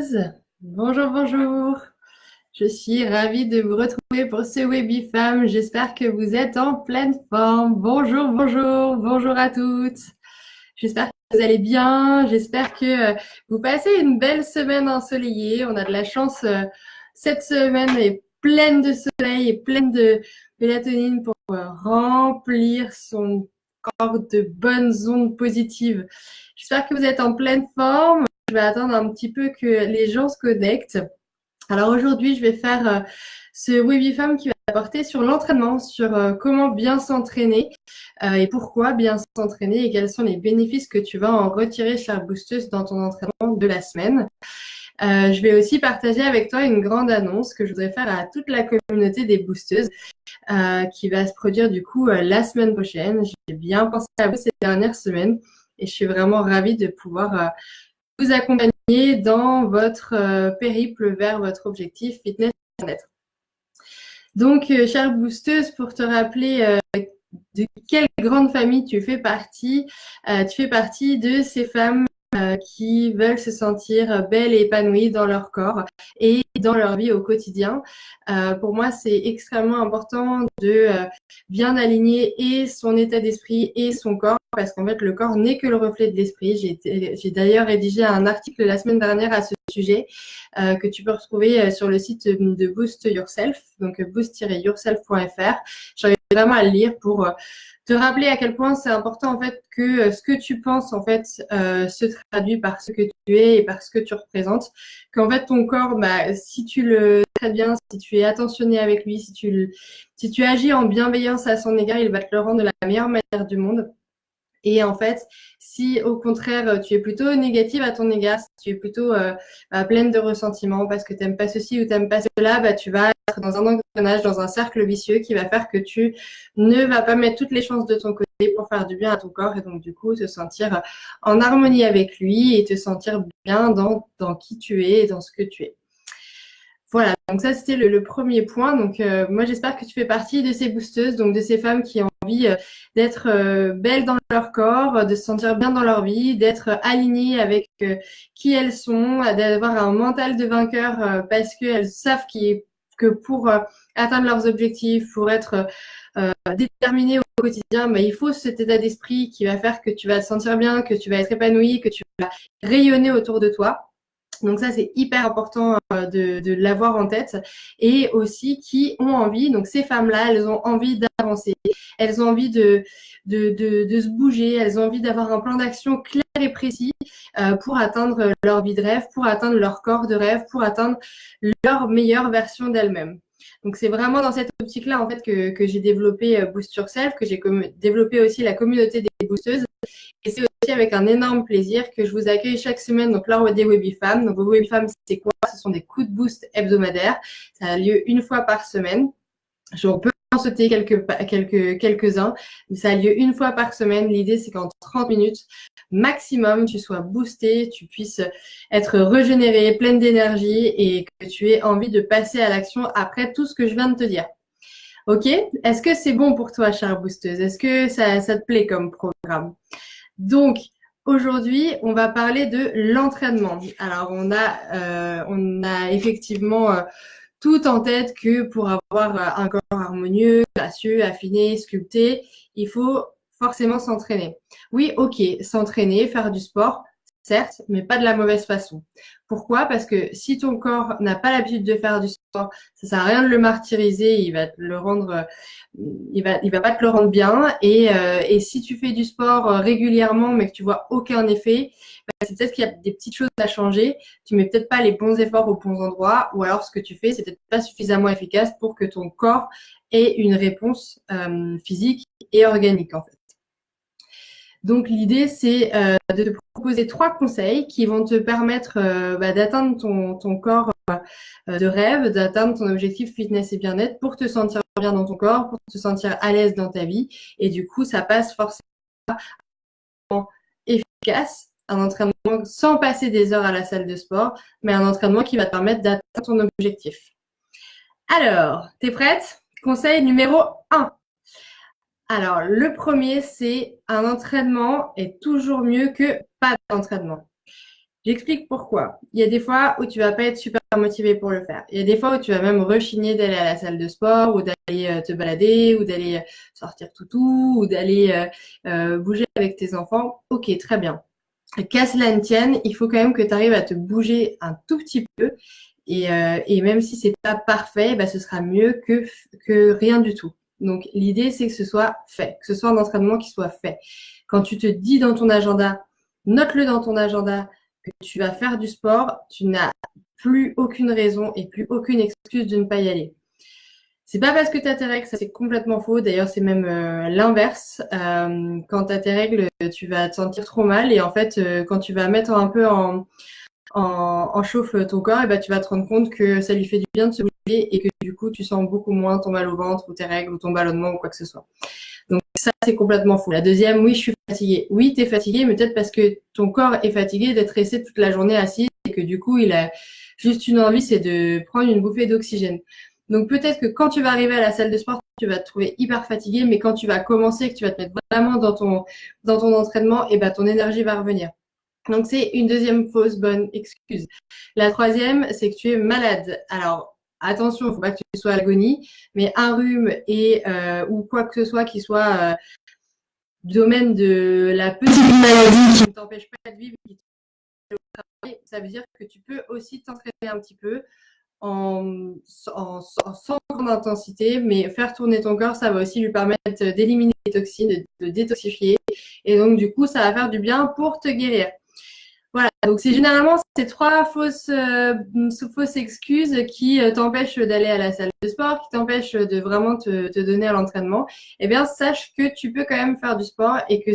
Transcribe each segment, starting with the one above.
boosteuses. Bonjour, bonjour. Je suis ravie de vous retrouver pour ce Webifam. J'espère que vous êtes en pleine forme. Bonjour, bonjour, bonjour à toutes. J'espère que vous allez bien. J'espère que vous passez une belle semaine ensoleillée. On a de la chance. Cette semaine est pleine de soleil et pleine de mélatonine pour remplir son corps de bonnes ondes positives. J'espère que vous êtes en pleine forme. Je vais attendre un petit peu que les gens se connectent. Alors aujourd'hui, je vais faire ce Webifam qui va porter sur l'entraînement, sur comment bien s'entraîner et pourquoi bien s'entraîner et quels sont les bénéfices que tu vas en retirer, chère boosteuse, dans ton entraînement de la semaine. Je vais aussi partager avec toi une grande annonce que je voudrais faire à toute la communauté des boosteuses qui va se produire du coup la semaine prochaine. J'ai bien pensé à vous ces dernières semaines et je suis vraiment ravie de pouvoir vous accompagner dans votre périple vers votre objectif fitness et bien-être. Donc, chère boosteuse, pour te rappeler de quelle grande famille tu fais partie de ces femmes qui veulent se sentir belles et épanouies dans leur corps et dans leur vie au quotidien. Pour moi, c'est extrêmement important de bien aligner et son état d'esprit et son corps, parce qu'en fait, le corps n'est que le reflet de l'esprit. J'ai d'ailleurs rédigé un article la semaine dernière à ce sujet que tu peux retrouver sur le site de Boost Yourself, donc boost-yourself.fr. J'arrive vraiment à le lire pour te rappeler à quel point c'est important en fait que ce que tu penses en fait se traduit par ce que tu es et par ce que tu représentes. Qu'en fait ton corps, si tu le traites bien, si tu es attentionné avec lui, si tu agis en bienveillance à son égard, il va te le rendre de la meilleure manière du monde. Et en fait, si au contraire, tu es plutôt négative à ton égard, si tu es plutôt pleine de ressentiment parce que tu n'aimes pas ceci ou tu n'aimes pas cela, tu vas être dans un engrenage, dans un cercle vicieux qui va faire que tu ne vas pas mettre toutes les chances de ton côté pour faire du bien à ton corps et donc du coup te sentir en harmonie avec lui et te sentir bien dans qui tu es et dans ce que tu es. Voilà, donc ça c'était le premier point. Donc moi j'espère que tu fais partie de ces boosteuses, donc de ces femmes qui ont envie d'être belles dans leur corps, de se sentir bien dans leur vie, d'être alignées avec qui elles sont, d'avoir un mental de vainqueur parce qu'elles savent que pour atteindre leurs objectifs, pour être déterminées au quotidien, il faut cet état d'esprit qui va faire que tu vas te sentir bien, que tu vas être épanouie, que tu vas rayonner autour de toi. Donc ça, c'est hyper important de l'avoir en tête. Et aussi qui ont envie, donc ces femmes-là, elles ont envie d'avancer, elles ont envie de se bouger, elles ont envie d'avoir un plan d'action clair et précis pour atteindre leur vie de rêve, pour atteindre leur corps de rêve, pour atteindre leur meilleure version d'elles-mêmes. Donc c'est vraiment dans cette optique-là en fait que j'ai développé Boost Yourself, que j'ai développé aussi la communauté des boosteuses. Et c'est aussi avec un énorme plaisir que je vous accueille chaque semaine donc lors des Webifam. Donc, vos Webifam, c'est quoi? Ce sont des coups de boost hebdomadaires. Ça a lieu une fois par semaine. On peut en sauter quelques-uns, mais ça a lieu une fois par semaine. L'idée, c'est qu'en 30 minutes maximum, tu sois boosté, tu puisses être régénéré, pleine d'énergie et que tu aies envie de passer à l'action après tout ce que je viens de te dire. Ok? Est-ce que c'est bon pour toi, chère boosteuse? Est-ce que ça te plaît comme programme? Donc, aujourd'hui, on va parler de l'entraînement. Alors, on a effectivement tout en tête que pour avoir un corps harmonieux, gracieux, affiné, sculpté, il faut forcément s'entraîner. Oui, ok, s'entraîner, faire du sport, certes, mais pas de la mauvaise façon. Pourquoi? Parce que si ton corps n'a pas l'habitude de faire du sport, ça sert à rien de le martyriser, il va te le rendre, il va pas te le rendre bien. Et si tu fais du sport régulièrement, mais que tu vois aucun effet, c'est peut-être qu'il y a des petites choses à changer. Tu mets peut-être pas les bons efforts aux bons endroits, ou alors ce que tu fais, c'est peut-être pas suffisamment efficace pour que ton corps ait une réponse physique et organique en fait. Donc l'idée, c'est de te proposer 3 conseils qui vont te permettre d'atteindre ton corps de rêve, d'atteindre ton objectif fitness et bien-être pour te sentir bien dans ton corps, pour te sentir à l'aise dans ta vie. Et du coup, ça passe forcément efficace, un entraînement sans passer des heures à la salle de sport, mais un entraînement qui va te permettre d'atteindre ton objectif. Alors, t'es prête? Conseil numéro 1. Alors, le premier, c'est un entraînement est toujours mieux que pas d'entraînement. J'explique pourquoi. Il y a des fois où tu vas pas être super motivé pour le faire. Il y a des fois où tu vas même rechigner d'aller à la salle de sport ou d'aller te balader ou d'aller sortir toutou ou d'aller bouger avec tes enfants. Ok, très bien. Qu'à cela ne tienne, il faut quand même que tu arrives à te bouger un tout petit peu. Et même si c'est pas parfait, bah, ce sera mieux que rien du tout. Donc, l'idée, c'est que ce soit fait, que ce soit un entraînement qui soit fait. Quand tu te dis dans ton agenda, note-le dans ton agenda que tu vas faire du sport, tu n'as plus aucune raison et plus aucune excuse de ne pas y aller. C'est pas parce que tu as tes règles, ça c'est complètement faux. D'ailleurs, c'est même l'inverse. Quand tu as tes règles, tu vas te sentir trop mal. Et en fait, quand tu vas mettre un peu en chauffe ton corps, et ben, tu vas te rendre compte que ça lui fait du bien de se bouger et que du coup, tu sens beaucoup moins ton mal au ventre ou tes règles ou ton ballonnement ou quoi que ce soit. Donc ça, c'est complètement fou. La deuxième, oui, je suis fatiguée. Oui, tu es fatiguée, mais peut-être parce que ton corps est fatigué d'être resté toute la journée assis et que du coup, il a juste une envie, c'est de prendre une bouffée d'oxygène. Donc peut-être que quand tu vas arriver à la salle de sport, tu vas te trouver hyper fatigué, mais quand tu vas commencer, que tu vas te mettre vraiment dans ton entraînement, et ben ton énergie va revenir. Donc c'est une deuxième fausse bonne excuse. La troisième, c'est que tu es malade. Alors attention, il ne faut pas que tu sois à l'agonie, mais un rhume ou quoi que ce soit qui soit du domaine de la petite maladie qui ne t'empêche pas de vivre, ça veut dire que tu peux aussi t'entraîner un petit peu sans grande intensité, mais faire tourner ton corps, ça va aussi lui permettre d'éliminer les toxines, de détoxifier. Et donc, du coup, ça va faire du bien pour te guérir. Voilà, donc c'est généralement ces trois fausses excuses qui t'empêchent d'aller à la salle de sport, qui t'empêchent de vraiment te donner à l'entraînement. Eh bien, sache que tu peux quand même faire du sport et que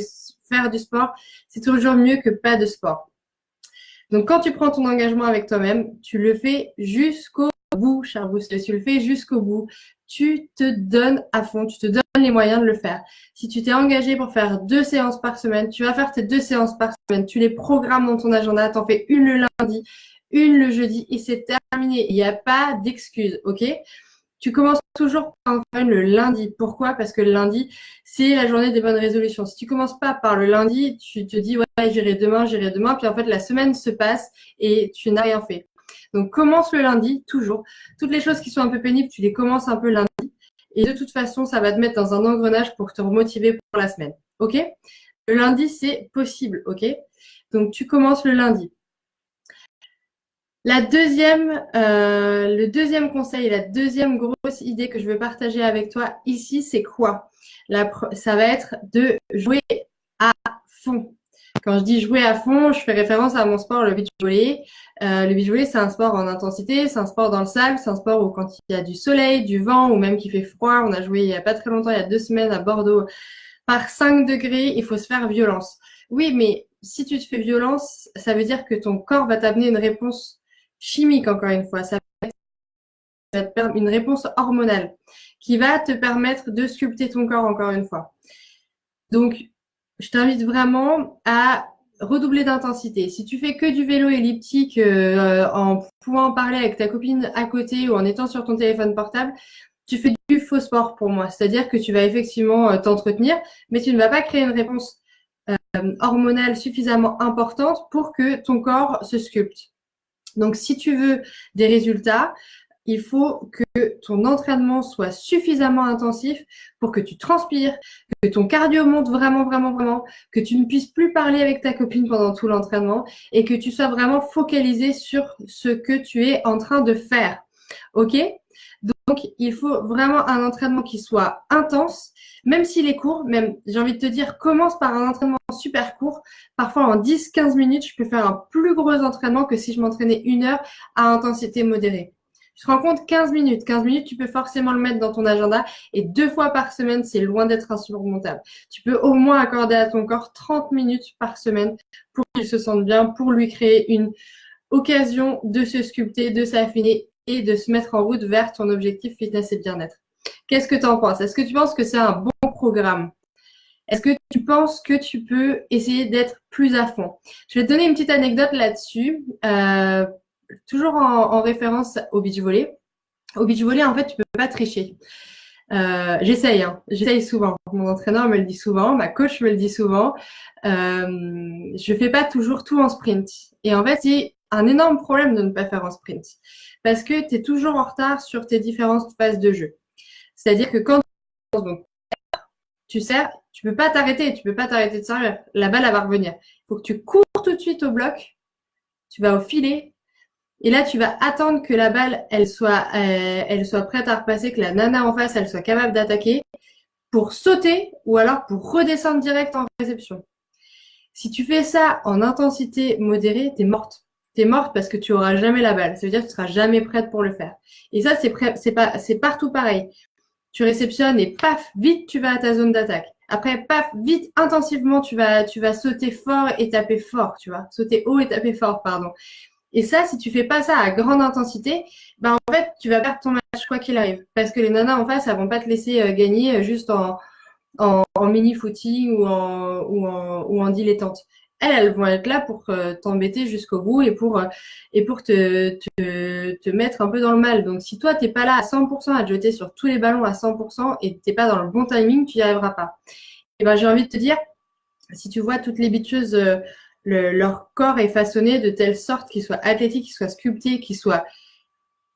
faire du sport, c'est toujours mieux que pas de sport. Donc, quand tu prends ton engagement avec toi-même, tu le fais jusqu'au bout, cher booster. Tu le fais jusqu'au bout. Tu te donnes à fond. Tu te donnes les moyens de le faire. Si tu t'es engagé pour faire 2 séances par semaine, tu vas faire tes 2 séances par semaine. Tu les programmes dans ton agenda. Tu en fais une le lundi, une le jeudi et c'est terminé. Il n'y a pas d'excuse, ok? Tu commences toujours par en faire une le lundi. Pourquoi? Parce que le lundi, c'est la journée des bonnes résolutions. Si tu commences pas par le lundi, tu te dis, ouais, j'irai demain, puis en fait, la semaine se passe et tu n'as rien fait. Donc, commence le lundi, toujours. Toutes les choses qui sont un peu pénibles, tu les commences un peu lundi. Et de toute façon, ça va te mettre dans un engrenage pour te remotiver pour la semaine. OK? Le lundi, c'est possible. OK? Donc, tu commences le lundi. Le deuxième conseil, la deuxième grosse idée que je veux partager avec toi ici, c'est quoi? Ça va être de jouer à fond. Quand je dis jouer à fond, je fais référence à mon sport, le beach volley. Le beach volley, c'est un sport en intensité, c'est un sport dans le sable, c'est un sport où quand il y a du soleil, du vent ou même qu'il fait froid, on a joué il n'y a pas très longtemps, il y a 2 semaines à Bordeaux, par 5 degrés, il faut se faire violence. Oui, mais si tu te fais violence, ça veut dire que ton corps va t'amener une réponse chimique, encore une fois. Ça va te permettre une réponse hormonale qui va te permettre de sculpter ton corps, encore une fois. Donc, je t'invite vraiment à redoubler d'intensité. Si tu fais que du vélo elliptique en pouvant parler avec ta copine à côté ou en étant sur ton téléphone portable, tu fais du faux sport pour moi. C'est-à-dire que tu vas effectivement t'entretenir, mais tu ne vas pas créer une réponse hormonale suffisamment importante pour que ton corps se sculpte. Donc, si tu veux des résultats, il faut que ton entraînement soit suffisamment intensif pour que tu transpires, que ton cardio monte vraiment, vraiment, vraiment, que tu ne puisses plus parler avec ta copine pendant tout l'entraînement et que tu sois vraiment focalisé sur ce que tu es en train de faire. OK? Donc, il faut vraiment un entraînement qui soit intense, même s'il est court, même, j'ai envie de te dire, commence par un entraînement super court. Parfois, en 10-15 minutes, je peux faire un plus gros entraînement que si je m'entraînais 1 heure à intensité modérée. Tu te rends compte, 15 minutes. 15 minutes, tu peux forcément le mettre dans ton agenda et 2 fois par semaine, c'est loin d'être insurmontable. Tu peux au moins accorder à ton corps 30 minutes par semaine pour qu'il se sente bien, pour lui créer une occasion de se sculpter, de s'affiner et de se mettre en route vers ton objectif fitness et bien-être. Qu'est-ce que tu en penses? Est-ce que tu penses que c'est un bon programme? Est-ce que tu penses que tu peux essayer d'être plus à fond? Je vais te donner une petite anecdote là-dessus, toujours en référence au beach volley. Au beach volley, en fait, tu peux pas tricher. J'essaye souvent. Mon entraîneur me le dit souvent, ma coach me le dit souvent. Je fais pas toujours tout en sprint. Et en fait, c'est un énorme problème de ne pas faire en sprint parce que tu es toujours en retard sur tes différentes phases de jeu. C'est-à-dire que quand tu sers, tu peux pas t'arrêter de servir. La balle, elle va revenir. Il faut que tu cours tout de suite au bloc, tu vas au filet, et là, tu vas attendre que la balle, elle soit prête à repasser, que la nana en face, elle soit capable d'attaquer pour sauter ou alors pour redescendre direct en réception. Si tu fais ça en intensité modérée, t'es morte. T'es morte parce que tu auras jamais la balle. Ça veut dire que tu seras jamais prête pour le faire. Et ça, c'est partout pareil. Tu réceptionnes et paf, vite, tu vas à ta zone d'attaque. Après, paf, vite, intensivement, tu vas sauter fort et taper fort, tu vois. Sauter haut et taper fort, pardon. Et ça, si tu fais pas ça à grande intensité, ben en fait, tu vas perdre ton match quoi qu'il arrive. Parce que les nanas en face, elles vont pas te laisser gagner juste en mini-footing ou en dilettante. Elles vont être là pour t'embêter jusqu'au bout et pour te mettre un peu dans le mal. Donc, si toi, t'es pas là à 100% à te jeter sur tous les ballons à 100% et t'es pas dans le bon timing, tu n'y arriveras pas. Et ben, j'ai envie de te dire, si tu vois toutes les bitcheuses, leur corps est façonné de telle sorte qu'il soit athlétique, qu'il soit sculpté, qu'il soit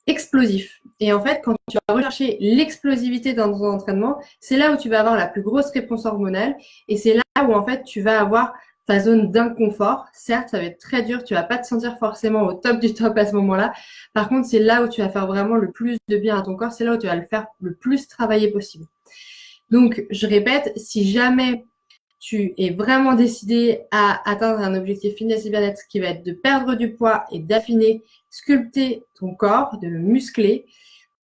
explosif. Et en fait, quand tu vas rechercher l'explosivité dans ton entraînement, c'est là où tu vas avoir la plus grosse réponse hormonale et c'est là où en fait tu vas avoir ta zone d'inconfort. Certes, ça va être très dur, tu vas pas te sentir forcément au top du top à ce moment-là. Par contre, c'est là où tu vas faire vraiment le plus de bien à ton corps, c'est là où tu vas le faire le plus travailler possible. Donc, je répète, si jamais tu es vraiment décidé à atteindre un objectif fitness et bien-être qui va être de perdre du poids et d'affiner, sculpter ton corps, de le muscler,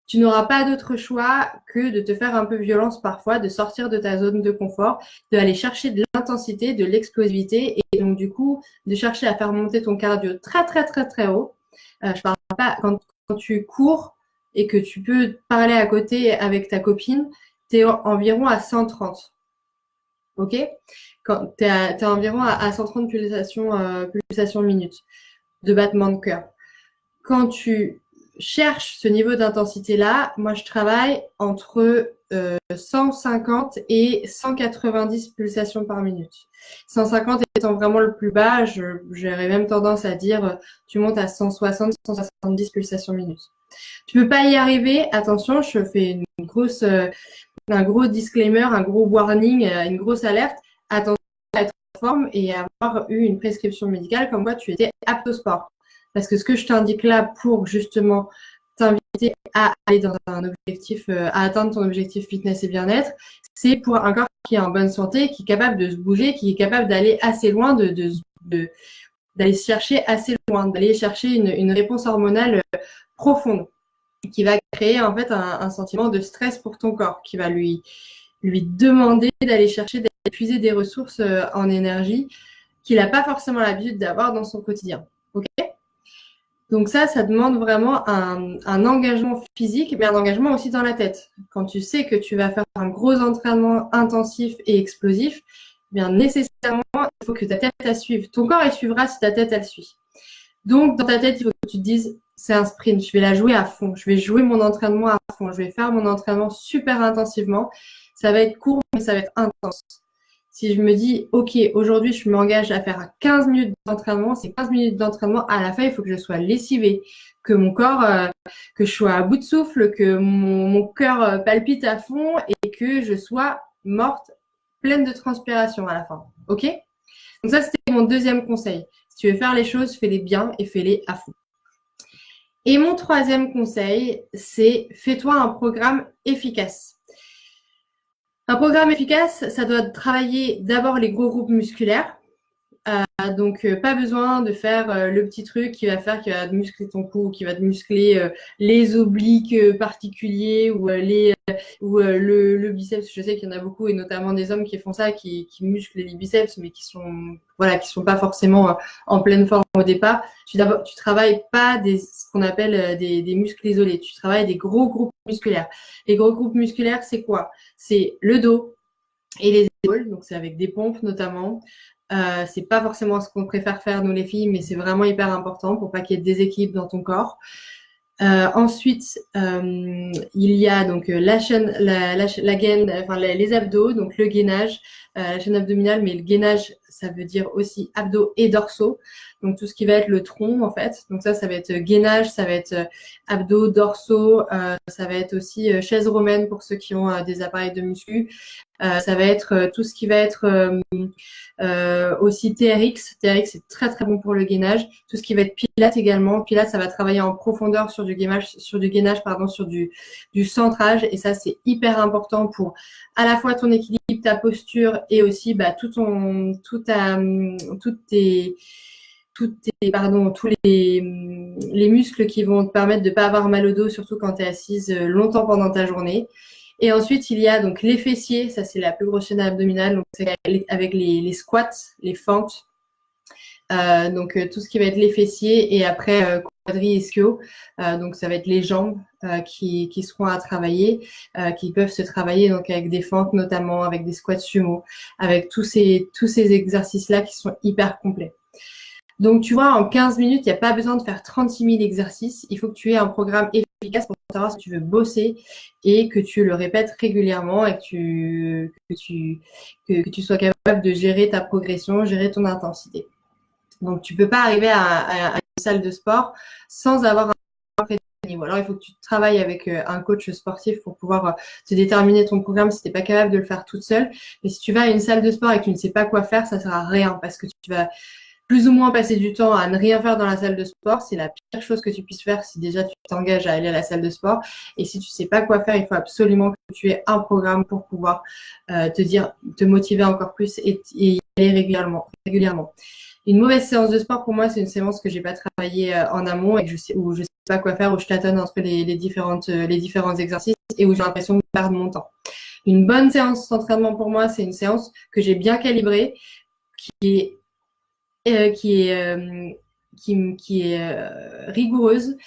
tu n'auras pas d'autre choix que de te faire un peu violence parfois, de sortir de ta zone de confort, d'aller chercher de l'intensité, de l'explosivité et donc du coup de chercher à faire monter ton cardio très très très très haut. Je parle pas quand tu cours et que tu peux parler à côté avec ta copine, tu es environ à 130. Ok, quand tu es environ à 130 pulsations minutes de battement de cœur. Quand tu cherches ce niveau d'intensité-là, moi je travaille entre 150 et 190 pulsations par minute. 150 étant vraiment le plus bas, j'aurais même tendance à dire tu montes à 160, 170 pulsations minutes. Tu peux pas y arriver, attention, je fais un gros disclaimer, un gros warning, une grosse alerte. Attention à être en forme et à avoir eu une prescription médicale comme quoi tu étais apte au sport. Parce que ce que je t'indique là pour justement t'inviter à aller dans un objectif, à atteindre ton objectif fitness et bien-être, c'est pour un corps qui est en bonne santé, qui est capable de se bouger, qui est capable d'aller assez loin, d'aller chercher assez loin, d'aller chercher une réponse hormonale profonde qui va créer en fait un sentiment de stress pour ton corps, qui va lui demander d'aller chercher, d'épuiser des ressources en énergie qu'il n'a pas forcément l'habitude d'avoir dans son quotidien. Ok ? Donc ça demande vraiment un engagement physique, mais un engagement aussi dans la tête. Quand tu sais que tu vas faire un gros entraînement intensif et explosif, eh bien nécessairement, il faut que ta tête la suive. Ton corps, il suivra si ta tête, elle suit. Donc, dans ta tête, il faut que tu te dises, c'est un sprint, je vais la jouer à fond, je vais jouer mon entraînement à fond, je vais faire mon entraînement super intensivement. Ça va être court, mais ça va être intense. Si je me dis, OK, aujourd'hui, je m'engage à faire 15 minutes d'entraînement, c'est 15 minutes d'entraînement, à la fin, il faut que je sois lessivée, que mon corps, que je sois à bout de souffle, que mon cœur palpite à fond et que je sois morte, pleine de transpiration à la fin. OK ? Donc ça, c'était mon deuxième conseil. Si tu veux faire les choses, fais-les bien et fais-les à fond. Et mon troisième conseil, c'est fais-toi un programme efficace. Un programme efficace, ça doit travailler d'abord les gros groupes musculaires. Donc, pas besoin de faire le petit truc qui va te muscler ton cou, qui va te muscler les obliques particuliers ou le biceps. Je sais qu'il y en a beaucoup et notamment des hommes qui font ça, qui musclent les biceps, mais qui sont pas forcément en pleine forme au départ. Tu travailles pas ce qu'on appelle des muscles isolés. Tu travailles des gros groupes musculaires. Les gros groupes musculaires, c'est quoi? C'est le dos et les épaules. Donc, c'est avec des pompes notamment. C'est pas forcément ce qu'on préfère faire nous les filles, mais c'est vraiment hyper important pour pas qu'il y ait de déséquilibre dans ton corps. Ensuite, il y a donc la chaîne, la gaine, enfin les abdos, donc le gainage, la chaîne abdominale, mais le gainage, ça veut dire aussi abdos et dorsaux. Donc tout ce qui va être le tronc en fait. Donc ça va être gainage, ça va être abdos, dorsaux, ça va être aussi chaise romaine pour ceux qui ont des appareils de muscu. Ça va être tout ce qui va être aussi TRX. TRX, c'est très très bon pour le gainage. Tout ce qui va être Pilates également. Pilates, ça va travailler en profondeur sur du gainage, sur du centrage. Et ça, c'est hyper important pour à la fois ton équilibre, ta posture et aussi tous les muscles qui vont te permettre de ne pas avoir mal au dos, surtout quand tu es assise longtemps pendant ta journée. Et ensuite, il y a donc les fessiers, ça c'est la plus grosse chaîne abdominale, donc c'est avec les squats, les fentes, donc tout ce qui va être les fessiers et après quadri ischio, donc ça va être les jambes qui seront à travailler, qui peuvent se travailler donc avec des fentes notamment, avec des squats sumo, avec tous ces exercices-là qui sont hyper complets. Donc, tu vois, en 15 minutes, il n'y a pas besoin de faire 36 000 exercices. Il faut que tu aies un programme efficace pour savoir si tu veux bosser et que tu le répètes régulièrement et que tu sois capable de gérer ta progression, gérer ton intensité. Donc, tu ne peux pas arriver à une salle de sport sans avoir un niveau. Alors, il faut que tu travailles avec un coach sportif pour pouvoir te déterminer ton programme si tu n'es pas capable de le faire toute seule. Mais si tu vas à une salle de sport et que tu ne sais pas quoi faire, ça ne sert à rien parce que tu vas plus ou moins passer du temps à ne rien faire dans la salle de sport. C'est la pire chose que tu puisses faire si déjà tu t'engages à aller à la salle de sport. Et si tu ne sais pas quoi faire, il faut absolument que tu aies un programme pour pouvoir te motiver encore plus et y aller régulièrement. Une mauvaise séance de sport, pour moi, c'est une séance que j'ai pas travaillé en amont et où je sais pas quoi faire, où je tâtonne entre les différents exercices et où j'ai l'impression de perdre mon temps. Une bonne séance d'entraînement pour moi, c'est une séance que j'ai bien calibrée, qui est rigoureuse,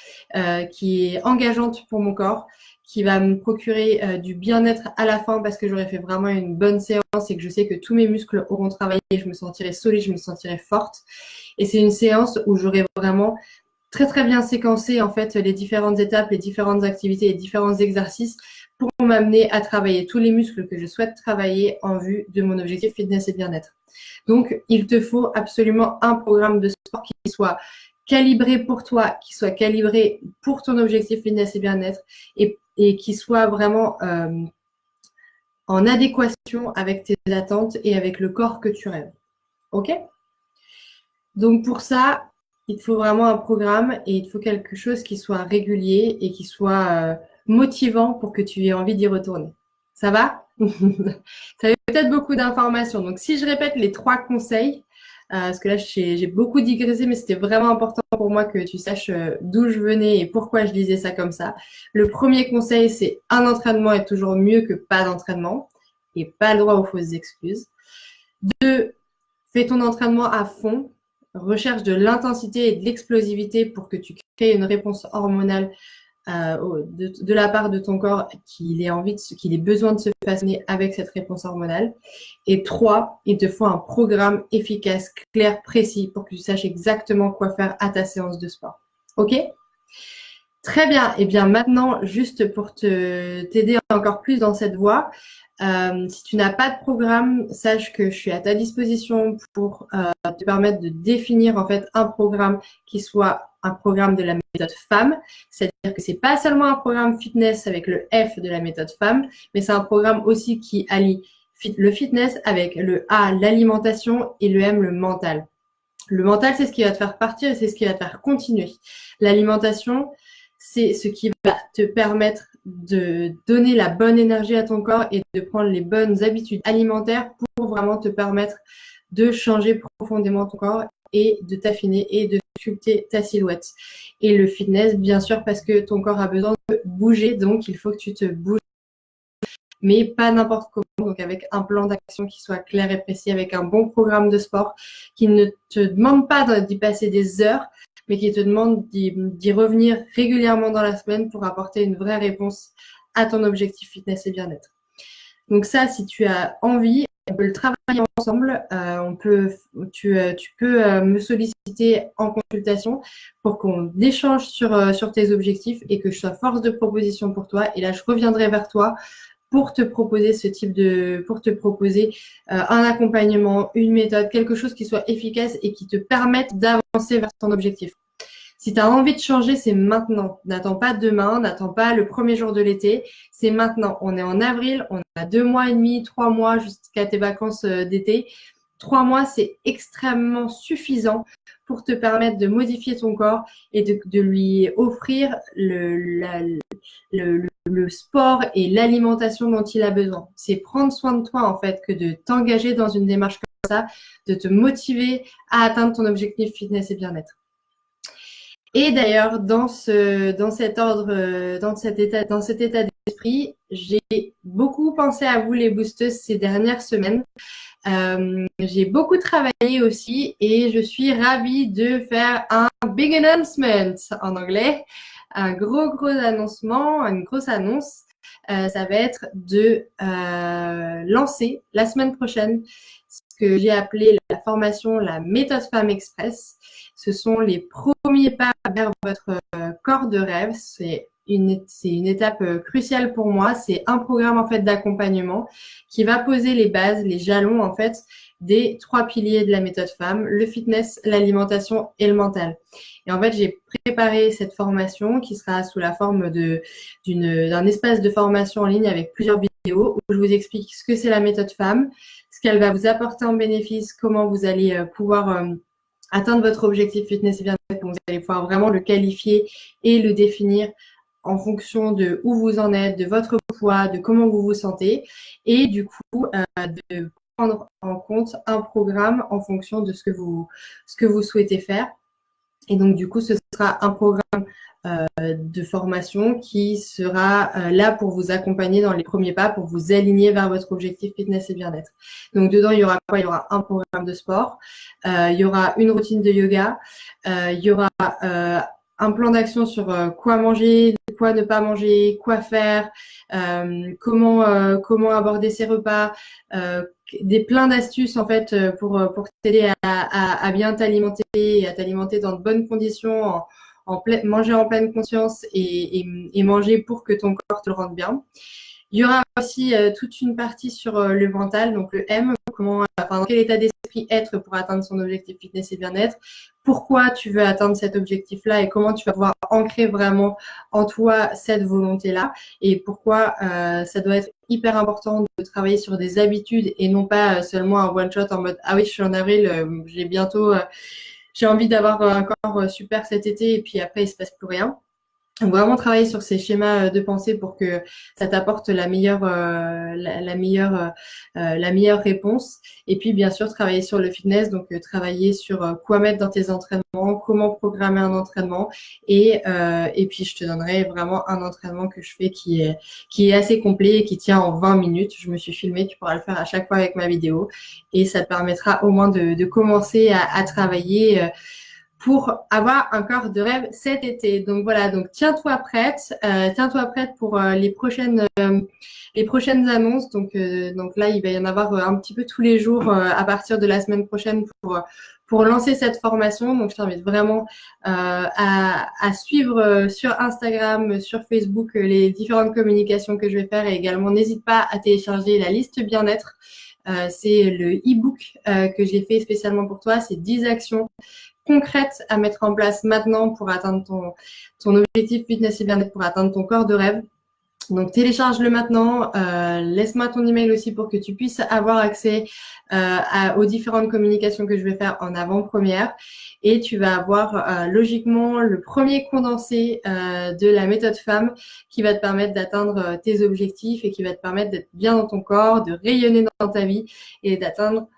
qui est engageante pour mon corps, qui va me procurer du bien-être à la fin parce que j'aurai fait vraiment une bonne séance et que je sais que tous mes muscles auront travaillé, je me sentirai solide, je me sentirai forte. Et c'est une séance où j'aurai vraiment très très bien séquencé en fait les différentes étapes, les différentes activités, les différents exercices pour m'amener à travailler tous les muscles que je souhaite travailler en vue de mon objectif fitness et bien-être. Donc, il te faut absolument un programme de sport qui soit calibré pour toi, qui soit calibré pour ton objectif fitness et bien-être et qui soit vraiment en adéquation avec tes attentes et avec le corps que tu rêves. OK? Donc, pour ça, il te faut vraiment un programme et il te faut quelque chose qui soit régulier et qui soit motivant pour que tu aies envie d'y retourner. Ça va? Ça fait peut-être beaucoup d'informations. Donc, si je répète les 3 conseils, parce que là, j'ai beaucoup digressé, mais c'était vraiment important pour moi que tu saches d'où je venais et pourquoi je disais ça comme ça. Le premier conseil, c'est un entraînement est toujours mieux que pas d'entraînement et pas le droit aux fausses excuses. 2, fais ton entraînement à fond. Recherche de l'intensité et de l'explosivité pour que tu crées une réponse hormonale de la part de ton corps qu'il ait besoin de se façonner avec cette réponse hormonale. Et 3, il te faut un programme efficace, clair, précis pour que tu saches exactement quoi faire à ta séance de sport. OK? Très bien. Et bien maintenant, juste pour t'aider encore plus dans cette voie, si tu n'as pas de programme, sache que je suis à ta disposition pour te permettre de définir en fait un programme qui soit un programme de la méthode FAM. C'est-à-dire que c'est pas seulement un programme fitness avec le F de la méthode FAM, mais c'est un programme aussi qui allie le fitness avec le A, l'alimentation, et le M, le mental. Le mental, c'est ce qui va te faire partir et c'est ce qui va te faire continuer. L'alimentation, c'est ce qui va te permettre de donner la bonne énergie à ton corps et de prendre les bonnes habitudes alimentaires pour vraiment te permettre de changer profondément ton corps et de t'affiner et de sculpter ta silhouette. Et le fitness, bien sûr, parce que ton corps a besoin de bouger, donc il faut que tu te bouges, mais pas n'importe comment, donc avec un plan d'action qui soit clair et précis, avec un bon programme de sport qui ne te demande pas d'y passer des heures, mais qui te demande d'y revenir régulièrement dans la semaine pour apporter une vraie réponse à ton objectif fitness et bien-être. Donc ça, si tu as envie, on peut le travailler ensemble. Tu peux me solliciter en consultation pour qu'on échange sur tes objectifs et que je sois force de proposition pour toi. Et là, je reviendrai vers toi pour te proposer un accompagnement, une méthode, quelque chose qui soit efficace et qui te permette d'avancer vers ton objectif. Si tu as envie de changer, c'est maintenant. N'attends pas demain, n'attends pas le premier jour de l'été. C'est maintenant. On est en avril, on a 2 mois et demi, 3 mois jusqu'à tes vacances d'été. 3 mois, c'est extrêmement suffisant pour te permettre de modifier ton corps et de lui offrir le sport et l'alimentation dont il a besoin. C'est prendre soin de toi, en fait, que de t'engager dans une démarche comme ça, de te motiver à atteindre ton objectif fitness et bien-être. Et d'ailleurs, dans cet état d'esprit, j'ai beaucoup pensé à vous les boosteuses ces dernières semaines. J'ai beaucoup travaillé aussi et je suis ravie de faire un big announcement en anglais, un gros annoncement, une grosse annonce. Ça va être de lancer la semaine prochaine ce que j'ai appelé la formation la méthode Femme Express. Ce sont les premiers pas vers votre corps de rêve. C'est une étape cruciale pour moi. C'est un programme en fait d'accompagnement qui va poser les bases, les jalons en fait des 3 piliers de la méthode femme, le fitness, l'alimentation et le mental. Et en fait, j'ai préparé cette formation qui sera sous la forme d'un espace de formation en ligne avec plusieurs vidéos où je vous explique ce que c'est la méthode femme, ce qu'elle va vous apporter en bénéfice, comment vous allez pouvoir atteindre votre objectif fitness et bien-être, vous allez pouvoir vraiment le qualifier et le définir en fonction de où vous en êtes, de votre poids, de comment vous vous sentez et du coup de prendre en compte un programme en fonction de ce que vous souhaitez faire. Et donc du coup, ce sera un programme de formation qui sera là pour vous accompagner dans les premiers pas, pour vous aligner vers votre objectif fitness et bien-être. Donc dedans, il y aura quoi? Il y aura un programme de sport, il y aura une routine de yoga, il y aura un plan d'action sur quoi manger, quoi ne pas manger, quoi faire, comment aborder ses repas, plein d'astuces en fait pour t'aider à bien t'alimenter et à t'alimenter dans de bonnes conditions, manger en pleine conscience et manger pour que ton corps te le rende bien. Il y aura aussi toute une partie sur le mental, donc le M, dans quel état d'esprit être pour atteindre son objectif fitness et bien-être, pourquoi tu veux atteindre cet objectif-là et comment tu vas pouvoir ancrer vraiment en toi cette volonté-là et pourquoi ça doit être hyper important de travailler sur des habitudes et non pas seulement un one-shot en mode « Ah oui, je suis en avril, j'ai envie d'avoir un corps super cet été et puis après, il se passe plus rien ». Vraiment travailler sur ces schémas de pensée pour que ça t'apporte la meilleure réponse. Et puis, bien sûr, travailler sur le fitness, donc travailler sur quoi mettre dans tes entraînements, comment programmer un entraînement. Et puis, je te donnerai vraiment un entraînement que je fais qui est assez complet et qui tient en 20 minutes. Je me suis filmée, tu pourras le faire à chaque fois avec ma vidéo. Et ça te permettra au moins de commencer à travailler pour avoir un corps de rêve cet été. Donc voilà, donc tiens-toi prête pour les prochaines annonces. Donc là, il va y en avoir un petit peu tous les jours à partir de la semaine prochaine pour lancer cette formation. Donc je t'invite vraiment à suivre sur Instagram, sur Facebook les différentes communications que je vais faire et également n'hésite pas à télécharger la liste bien-être. C'est le e-book que j'ai fait spécialement pour toi. C'est 10 actions concrètes à mettre en place maintenant pour atteindre ton objectif fitness et bien-être, pour atteindre ton corps de rêve. Donc, télécharge-le maintenant. Laisse-moi ton email aussi pour que tu puisses avoir accès aux différentes communications que je vais faire en avant-première. Et tu vas avoir logiquement le premier condensé de la méthode femme qui va te permettre d'atteindre tes objectifs et qui va te permettre d'être bien dans ton corps, de rayonner dans ta vie et d'atteindre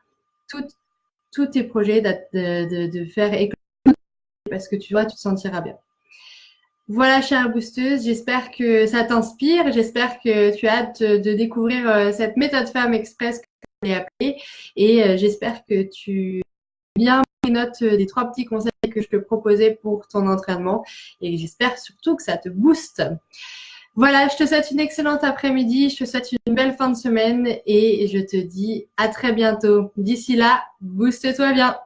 tous tes projets, de faire éclater parce que tu vois, tu te sentiras bien. Voilà, chère boosteuse, j'espère que ça t'inspire, j'espère que tu as hâte de découvrir cette méthode Femme Express que je l'ai appelée et j'espère que tu bien pris note des 3 petits conseils que je te proposais pour ton entraînement et j'espère surtout que ça te booste. Voilà, je te souhaite une excellente après-midi, je te souhaite une belle fin de semaine et je te dis à très bientôt. D'ici là, booste-toi bien.